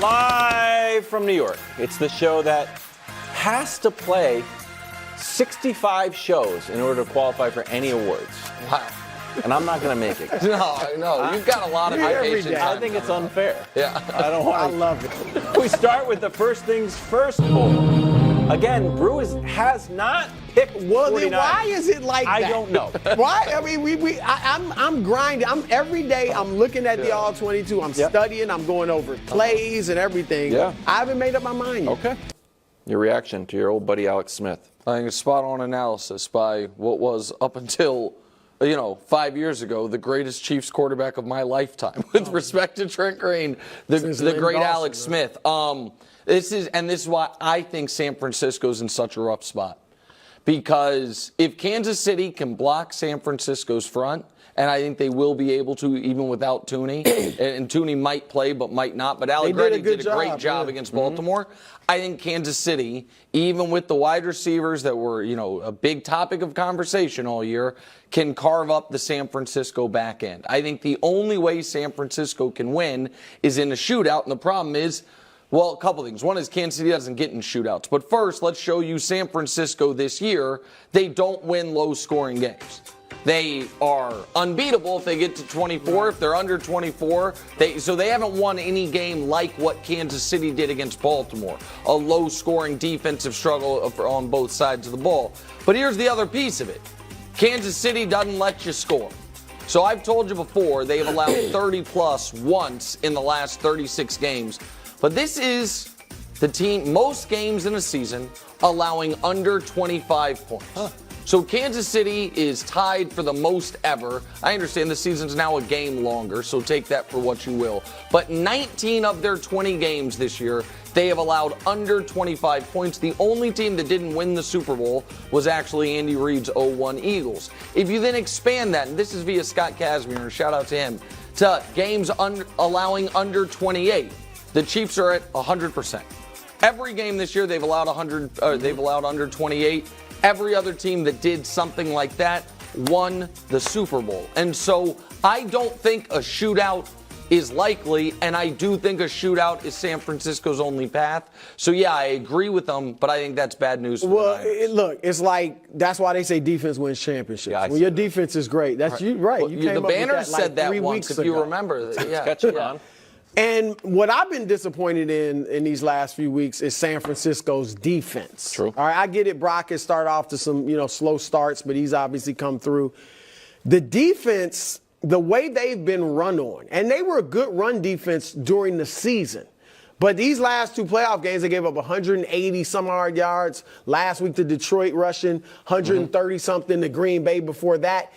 Live from New York. It's the show that has to play 65 shows in order to qualify for any awards. Wow. And I'm not going to make it. No, you've got a lot of vacation time. I think it's unfair. Yeah. I love it. We start with the first things first poll. Again, Brew has not picked 49. Then why is it like that? I don't know. Why? I mean, I'm grinding. Every day I'm looking at the All 22. I'm studying. I'm going over plays and everything. Yeah. I haven't made up my mind yet. Okay. Your reaction to your old buddy Alex Smith? I think it's spot-on analysis by what was up until 5 years ago, the greatest Chiefs quarterback of my lifetime, with respect to Trent Green, the great Dawson, Alex Smith. This is why I think San Francisco's in such a rough spot. Because if Kansas City can block San Francisco's front, and I think they will be able to even without Tooney, and Tooney might play but might not, but Allegretti did a great job against Baltimore. I think Kansas City, even with the wide receivers that were, a big topic of conversation all year, can carve up the San Francisco back end. I think the only way San Francisco can win is in a shootout, and the problem is, well, a couple things. One is Kansas City doesn't get in shootouts. But first, let's show you San Francisco this year. They don't win low-scoring games. They are unbeatable if they get to 24. If they're under 24, so they haven't won any game like what Kansas City did against Baltimore. A low-scoring defensive struggle on both sides of the ball. But here's the other piece of it. Kansas City doesn't let you score. So I've told you before, they've allowed 30-plus once in the last 36 games. But this is the team, most games in a season, allowing under 25 points. So Kansas City is tied for the most ever. I understand the season's now a game longer, so take that for what you will. But 19 of their 20 games this year, they have allowed under 25 points. The only team that didn't win the Super Bowl was actually Andy Reid's 0-1 Eagles. If you then expand that, and this is via Scott Kazmir, shout out to him, to games allowing under 28, the Chiefs are at 100%. Every game this year they've allowed under 28. Every other team that did something like that won the Super Bowl. And so I don't think a shootout is likely, and I do think a shootout is San Francisco's only path. So, yeah, I agree with them, but I think that's bad news for the Niners. Look, it's like that's why they say defense wins championships. Yeah, when your defense is great, that's you right. Well, you came the up with Banners that, like, said that 3 once, weeks if ago. you remember. Yeah. And what I've been disappointed in these last few weeks is San Francisco's defense. True. All right, I get it. Brock has started off to some, slow starts, but he's obviously come through. The defense, the way they've been run on, and they were a good run defense during the season. But these last two playoff games, they gave up 180 some odd yards. Last week to Detroit rushing, 130 something to Green Bay before that.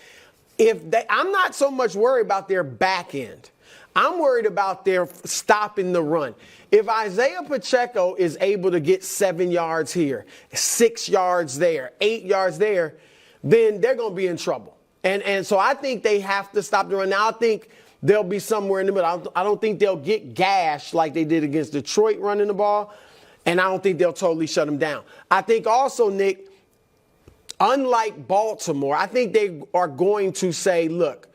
I'm not so much worried about their back end. I'm worried about their stopping the run. If Isaiah Pacheco is able to get 7 yards here, 6 yards there, 8 yards there, then they're going to be in trouble. And so I think they have to stop the run. Now, I think they'll be somewhere in the middle. I don't think they'll get gashed like they did against Detroit running the ball, and I don't think they'll totally shut them down. I think also, Nick, unlike Baltimore, I think they are going to say, look,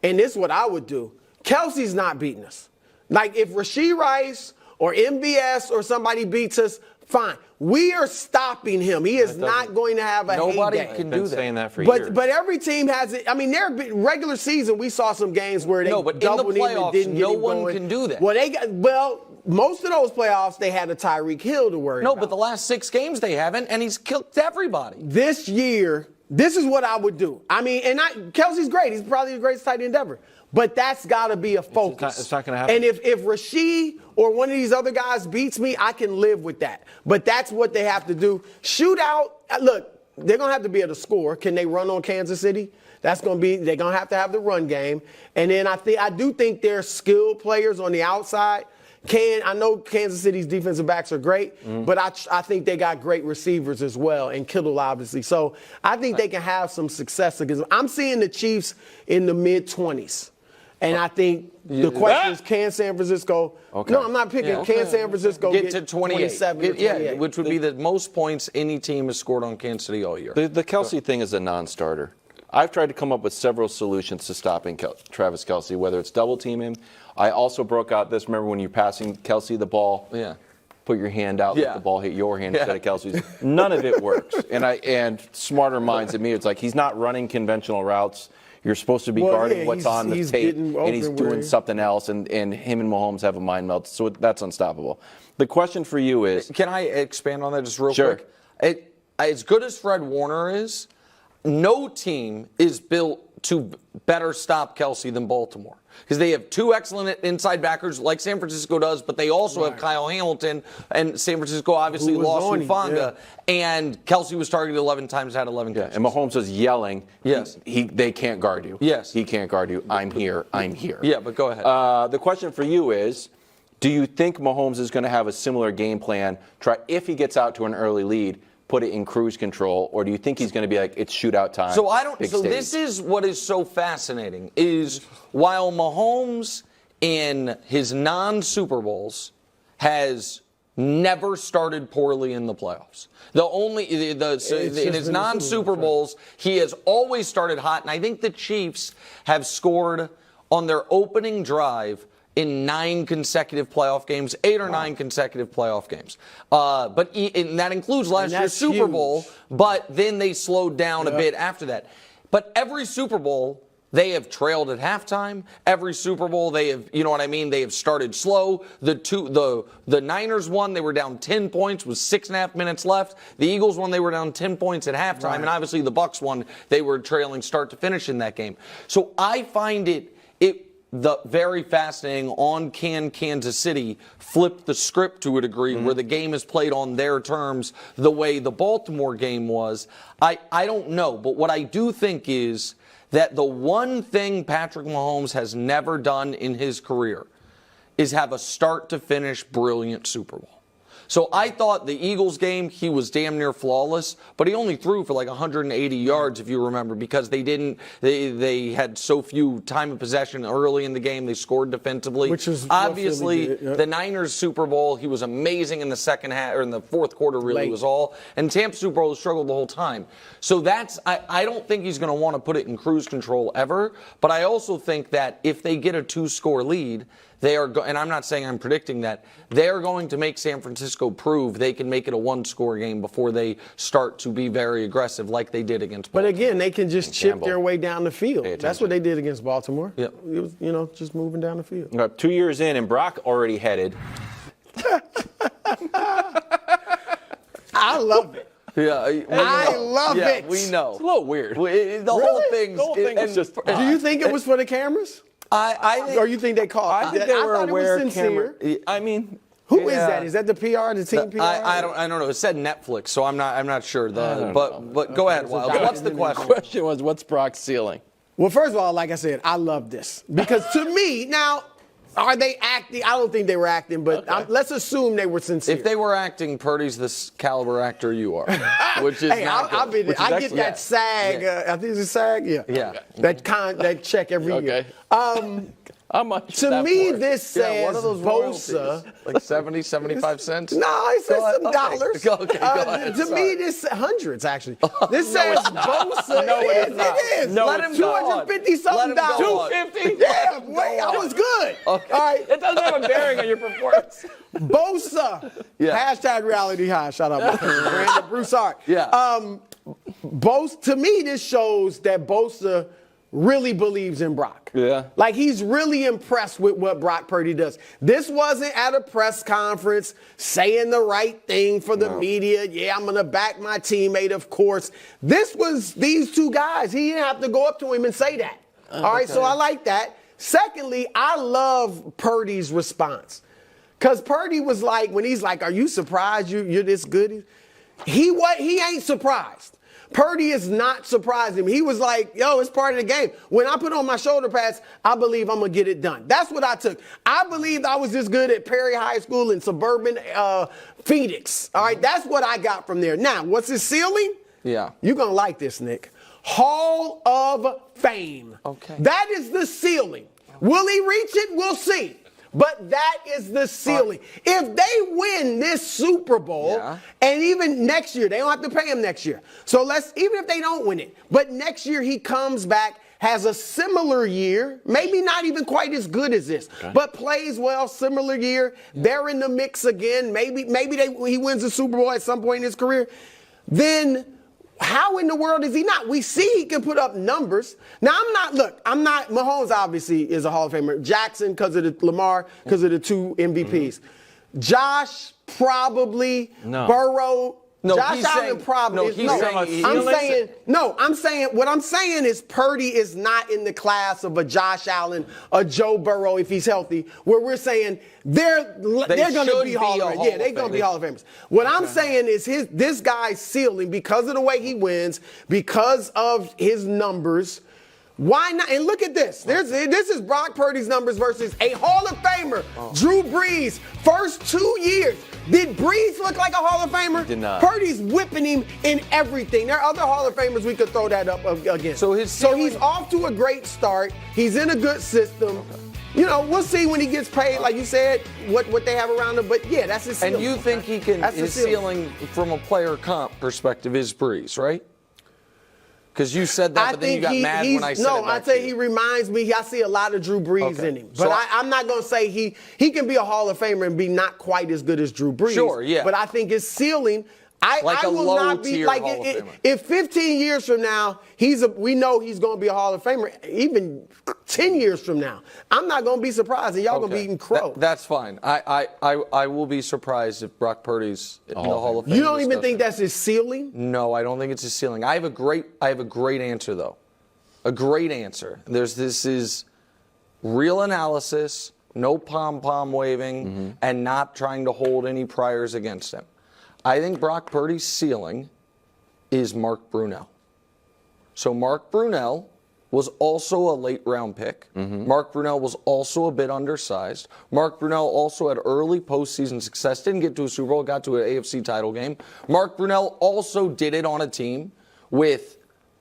and this is what I would do, Kelsey's not beating us. Like, if Rashee Rice or MBS or somebody beats us, fine. We are stopping him. He is not going to have a Nobody heyday. can do that. Saying that for years. But every team has it. I mean, regular season, we saw some games where they but in the doubled him and playoffs, didn't get no him one going. can do that. Well, most of those playoffs, they had a Tyreek Hill to worry about. No, but the last 6 games they haven't, and he's killed everybody. This year, this is what I would do. I mean, Kelsey's great. He's probably the greatest tight end ever. But that's got to be a focus. It's not going to happen. And if Rashee or one of these other guys beats me, I can live with that. But that's what they have to do. Shootout, look, they're going to have to be able to score. Can they run on Kansas City? They're going to have the run game. And then I do think they're skilled players on the outside. I know Kansas City's defensive backs are great, but I think they got great receivers as well, and Kittle obviously. So I think they can have some success against them. I'm seeing the Chiefs in the mid-20s. And I think the question is, can San Francisco – No, I'm not picking. Can San Francisco get to 27 or 28? Which would be the most points any team has scored on Kansas City all year. The Kelsey thing is a non-starter. I've tried to come up with several solutions to stopping Travis Kelce, whether it's double team him. I also broke out this. Remember when you're passing Kelce the ball? Yeah. Put your hand out, let the ball hit your hand instead of Kelce's. He's None of it works. And smarter minds than me, it's like he's not running conventional routes. You're supposed to be guarding what's on the tape, and he's doing something else, and him and Mahomes have a mind melt. So that's unstoppable. The question for you is... Can I expand on that just real quick? As good as Fred Warner is, no team is built to better stop Kelce than Baltimore. Because they have two excellent inside backers like San Francisco does, but they also have Kyle Hamilton, and San Francisco obviously lost Hufanga, and Kelce was targeted 11 times, had 11 catches. And Mahomes was yelling, yes, they can't guard you. Yes. He can't guard you. I'm here. I'm here. Yeah, but go ahead. The question for you is, do you think Mahomes is going to have a similar game plan, if he gets out to an early lead, put it in cruise control, or do you think he's going to be like, it's shootout time? So this is what is so fascinating, is while Mahomes in his non-Super Bowls has never started poorly in the playoffs. In his non-Super Bowls, he has always started hot, and I think the Chiefs have scored on their opening drive in 9 consecutive playoff games, 8 or 9 consecutive playoff games. And that includes last year's Super Bowl, but then they slowed down a bit after that. But every Super Bowl, they have trailed at halftime. Every Super Bowl, they have, you know what I mean, they have started slow. The Niners won, they were down 10 points with 6.5 minutes left. The Eagles won, they were down 10 points at halftime. And obviously the Bucs won, they were trailing start to finish in that game. So I find it very fascinating on Kansas City flipped the script to a degree where the game is played on their terms the way the Baltimore game was. I don't know, but what I do think is that the one thing Patrick Mahomes has never done in his career is have a start-to-finish brilliant Super Bowl. So I thought the Eagles game, he was damn near flawless, but he only threw for like 180 yards, if you remember, because they had so few time of possession early in the game. They scored defensively. Which is obviously the Niners Super Bowl. He was amazing in the second half, or in the fourth quarter, really was all. And Tampa Super Bowl struggled the whole time. So I don't think he's going to want to put it in cruise control ever, but I also think that if they get a 2-score lead, they are, and I'm not saying I'm predicting that, they are going to make San Francisco prove they can make it a 1-score game before they start to be very aggressive like they did against Baltimore. But again, they can just chip their way down the field. That's what they did against Baltimore. Yep. It was, just moving down the field. 2 years in, and Brock already headed. I love it. Yeah, I love it. We know. It's a little weird. The whole thing was just. Do you think it was for the cameras? I think, or you think they caught? I think they were aware. Sincere. I mean, who is that? Is that the PR, the team PR? I don't know. It said Netflix, so I'm not sure. But go ahead, Wild. What's the question? The question was, what's Brock's ceiling? Well, first of all, like I said, I love this because to me now. Are they acting? I don't think they were acting, but let's assume they were sincere. If they were acting, Purdy's the caliber actor you are, which is not good. I get that SAG. I think it's a SAG. Yeah. Yeah. That check every year. How much? To me, this says Bosa. Like 70, 75 cents? No, it says some dollars. Okay, go ahead. To me, this hundreds, actually. This says Bosa. No, it is not. It is. No, Let him $250-something. $250? Yeah, wait, I was good. Okay. All right. It doesn't have a bearing on your performance. Bosa. Yeah. Hashtag reality high. Shout out Brandon Broussard. Yeah. To me, this shows that Bosa really believes in Brock. Yeah. Like he's really impressed with what Brock Purdy does. This wasn't at a press conference saying the right thing for the media. Yeah, I'm going to back my teammate, of course. This was these two guys. He didn't have to go up to him and say that. All right, so I like that. Secondly, I love Purdy's response. Because Purdy was like, when he's like, are you surprised you're this good? He ain't surprised. Purdy is not surprising him. He was like, yo, it's part of the game. When I put on my shoulder pads, I believe I'm going to get it done. That's what I took. I believed I was this good at Perry High School in suburban Phoenix. All right, that's what I got from there. Now, what's his ceiling? Yeah. You're going to like this, Nick. Hall of Fame. Okay. That is the ceiling. Will he reach it? We'll see. But that is the ceiling. If they win this Super Bowl, and even next year, they don't have to pay him next year. So even if they don't win it, but next year he comes back, has a similar year, maybe not even quite as good as this, but plays well, similar year. They're in the mix again. Maybe he wins the Super Bowl at some point in his career. Then how in the world is he not? We see he can put up numbers. Now, Mahomes obviously is a Hall of Famer. Jackson, because of the Lamar, because of the 2 MVPs. Josh, probably. No. Burrow. No, Josh Allen probably. I'm saying what I'm saying is Purdy is not in the class of a Josh Allen, a Joe Burrow if he's healthy, where we're saying they're going to be Hall of Famers. Yeah, they're going to be Hall of Famers. What I'm saying is this guy's ceiling, because of the way he wins, because of his numbers. Why not? And look at this. This is Brock Purdy's numbers versus a Hall of Famer, Drew Brees. First 2 years. Did Brees look like a Hall of Famer? Did not. Purdy's whipping him in everything. There are other Hall of Famers we could throw that up against. So he's off to a great start. He's in a good system. You know, we'll see when he gets paid, like you said, what they have around him. But yeah, that's his ceiling. And you think he can? His ceiling from a player comp perspective is Brees, right? Because you said that, but then you got mad when I said it. No, I say he reminds me. I see a lot of Drew Brees in him. But so I'm not going to say he can be a Hall of Famer and be not quite as good as Drew Brees. Sure, yeah. But I think his ceiling, I will not be like if 15 years from now we know he's going to be a Hall of Famer. Even 10 years from now, I'm not going to be surprised, and y'all going to be eating crow. That's fine. I will be surprised if Brock Purdy's in the Hall of Fame. You don't even think that's his ceiling? No, I don't think it's his ceiling. I have a great answer though. A great answer. This is real analysis, no pom-pom waving, and not trying to hold any priors against him. I think Brock Purdy's ceiling is Mark Brunell. So Mark Brunell was also a late round pick. Mark Brunell was also a bit undersized. Mark Brunell also had early postseason success. Didn't get to a Super Bowl, got to an AFC title game. Mark Brunell also did it on a team with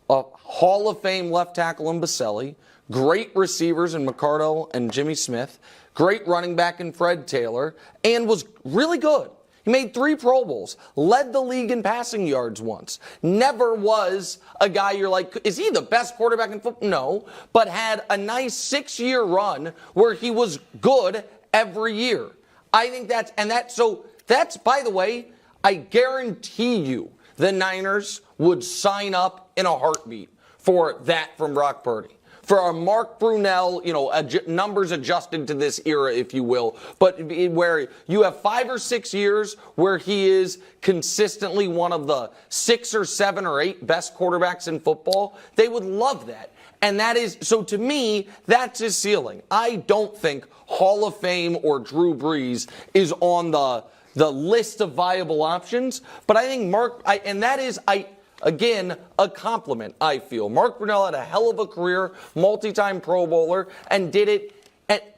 a Hall of Fame left tackle in Baselli, great receivers in McCardle and Jimmy Smith, great running back in Fred Taylor, and was really good. He made 3 Pro Bowls, led the league in passing yards once. Never was a guy you're like, is he the best quarterback in football? No, but had a nice 6-year run where he was good every year. I think that's, by the way, I guarantee you the Niners would sign up in a heartbeat for that from Brock Purdy. For a Mark Brunell, numbers adjusted to this era, if you will, but where you have 5 or 6 years where he is consistently one of the 6 or 7 or 8 best quarterbacks in football, they would love that. And that is, so to me, that's his ceiling. I don't think Hall of Fame or Drew Brees is on the list of viable options, but I think again, a compliment, I feel. Mark Brunell had a hell of a career, multi-time Pro Bowler, and did it at,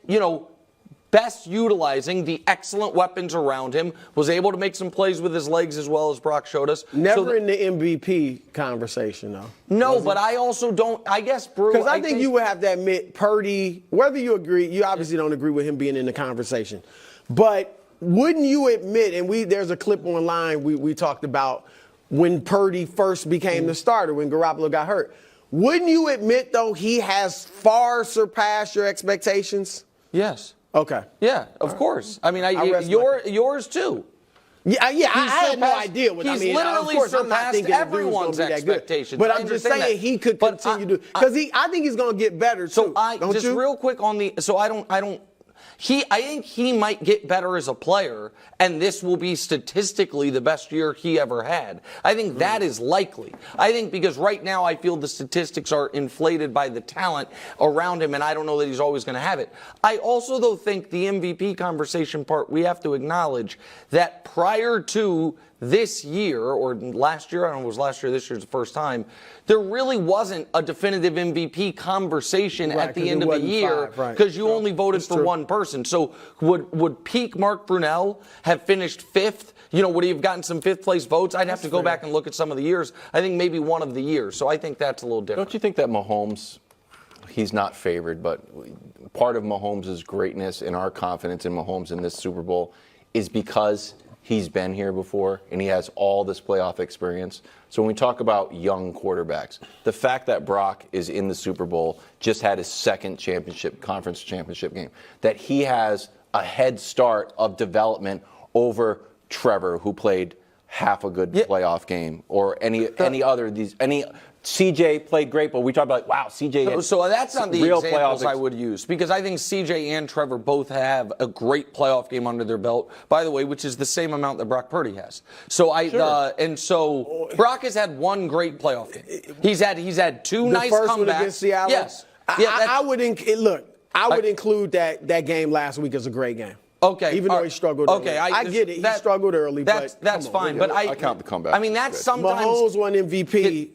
best utilizing the excellent weapons around him, was able to make some plays with his legs as well as Brock showed us. Never in the MVP conversation, though. No, but I also don't, I guess, Brew. Because I think you would have to admit Purdy, whether you agree, you obviously don't agree with him being in the conversation, but wouldn't you admit, and there's a clip online we talked about, when Purdy first became the starter, when Garoppolo got hurt. Wouldn't you admit, though, he has far surpassed your expectations? Yes. Okay. Yeah, of course. I mean, yours too. Yeah, I had no idea what he's I mean. literally of course, surpassed I'm not thinking everyone's expectations. But I'm just saying he could continue to, because I think he's going to get better too. So real quick on the, so I think he might get better as a player, and this will be statistically the best year he ever had. I think that is likely. I think because right now I feel the statistics are inflated by the talent around him, and I don't know that he's always going to have it. I also, though, think the MVP conversation part, we have to acknowledge that prior to this year, or last year, I don't know if it was last year, this year's the first time, there really wasn't a definitive MVP conversation at the end of the year because you only voted for one person. So would peak Mark Brunell have finished 5th? Would he have gotten some 5th place votes? I'd have to go back and look at some of the years. I think maybe one of the years. So I think that's a little different. Don't you think that Mahomes he's not favored, but part of Mahomes' greatness and our confidence in Mahomes in this Super Bowl is because he's been here before and he has all this playoff experience. So when we talk about young quarterbacks, the fact that Brock is in the Super Bowl, just had his second conference championship game, that he has a head start of development over Trevor, who played half a good playoff game, or any other CJ played great, but we talk about, wow, CJ. So that's not the real examples I would use, because I think CJ and Trevor both have a great playoff game under their belt, by the way, which is the same amount that Brock Purdy has. So so Brock has had one great playoff game. He's had two nice comebacks. The first one against Seattle? Yes. I would include that game last week as a great game. Okay. Even though he struggled early. I get it. He struggled early. That's fine. But I count the comeback. I mean, that's sometimes. Mahomes won MVP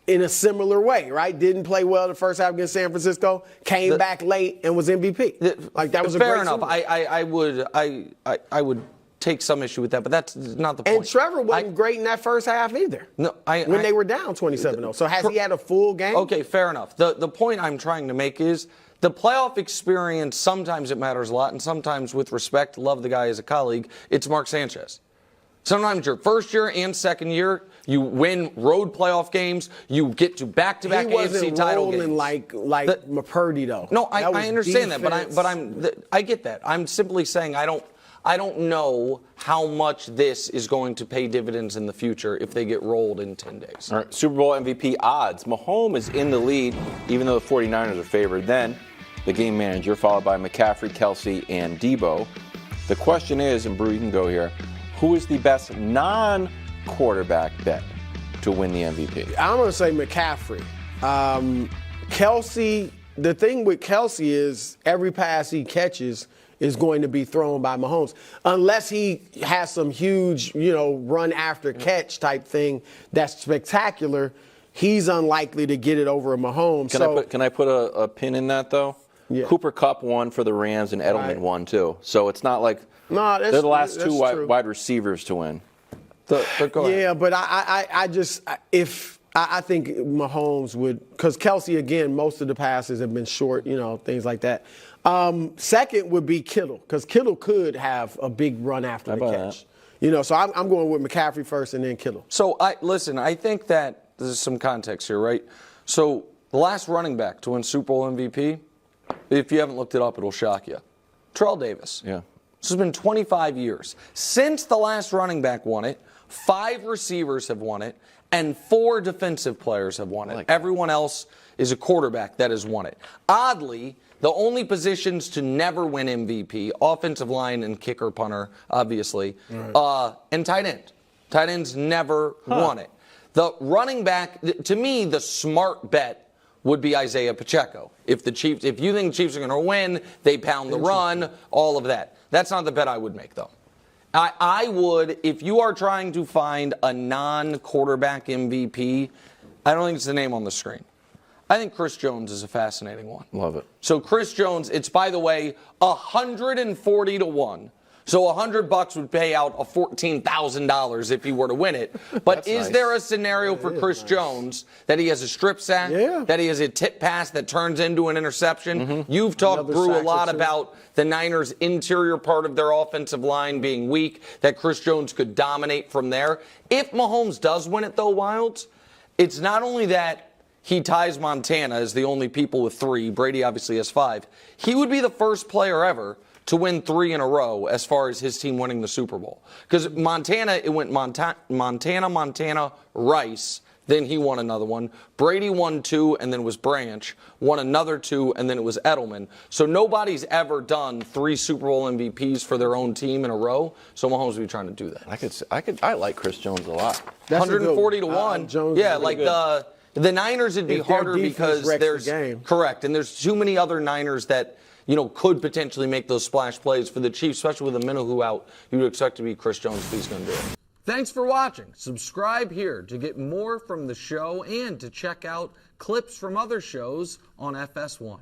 in a similar way, right? Didn't play well the first half against San Francisco, came back late and was MVP. Like, that was a fair great enough. I would take some issue with that, but that's not the point. And Trevor wasn't great in that first half either. No, when they were down 27-0. So has he had a full game? Okay, fair enough. The point I'm trying to make is the playoff experience, sometimes it matters a lot, and sometimes, with respect, love the guy as a colleague, it's Mark Sanchez. Sometimes your first year and second year, you win road playoff games, you get to back-to-back AFC title games. He wasn't rolling like Purdy, though. No, I understand defense. that, I get that. I'm simply saying I don't know how much this is going to pay dividends in the future if they get rolled in 10 days. All right, Super Bowl MVP odds. Mahomes is in the lead, even though the 49ers are favored. Then the game manager, followed by McCaffrey, Kelsey, and Debo. The question is, and Brew, you can go here, who is the best non-quarterback bet to win the MVP? I'm going to say McCaffrey. Kelsey, the thing with Kelsey is every pass he catches is going to be thrown by Mahomes. Unless he has some huge, run after catch type thing that's spectacular, he's unlikely to get it over a Mahomes. Can I put a pin in that, though? Yeah. Cooper Kupp won for the Rams and Edelman won, too. So it's not like they're the last two wide receivers to win. Go ahead. Yeah, but I think Mahomes would, because Kelsey, again, most of the passes have been short, things like that. Second would be Kittle, because Kittle could have a big run after the catch. So I'm going with McCaffrey first and then Kittle. So I think that there's some context here, right? So the last running back to win Super Bowl MVP, if you haven't looked it up, it'll shock you. Terrell Davis. Yeah. This has been 25 years. Since the last running back won it, 5 receivers have won it, and 4 defensive players have won it. Everyone else is a quarterback that has won it. Oddly, the only positions to never win MVP, offensive line and kicker, punter, obviously, and tight end. Tight ends never won it. The running back, to me, the smart bet would be Isaiah Pacheco. If you think the Chiefs are going to win, they pound the run, all of that. That's not the bet I would make, though. I would, if you are trying to find a non-quarterback MVP, I don't think it's the name on the screen. I think Chris Jones is a fascinating one. Love it. So Chris Jones, it's, by the way, 140 to 1. So $100 would pay out a $14,000 if he were to win it. But is there a scenario for Chris Jones that he has a strip sack, that he has a tip pass that turns into an interception? You've talked, Brew, a lot about the Niners' interior part of their offensive line being weak, that Chris Jones could dominate from there. If Mahomes does win it, though, Wilds, it's not only that he ties Montana as the only people with 3. Brady obviously has 5. He would be the first player ever to win 3 in a row as far as his team winning the Super Bowl. Because Montana, it went Montana, Rice, then he won another one. Brady won 2, and then it was Branch, won another 2, and then it was Edelman. So nobody's ever done 3 Super Bowl MVPs for their own team in a row. So Mahomes would be trying to do that. I like Chris Jones a lot. 140 to 1. Yeah, like the Niners, it'd be harder because there's correct, and there's too many other Niners that could potentially make those splash plays for the Chiefs, especially with Amenahu out. You would expect to be Chris Jones if he's going to do it. Thanks for watching. Subscribe here to get more from the show and to check out clips from other shows on FS1.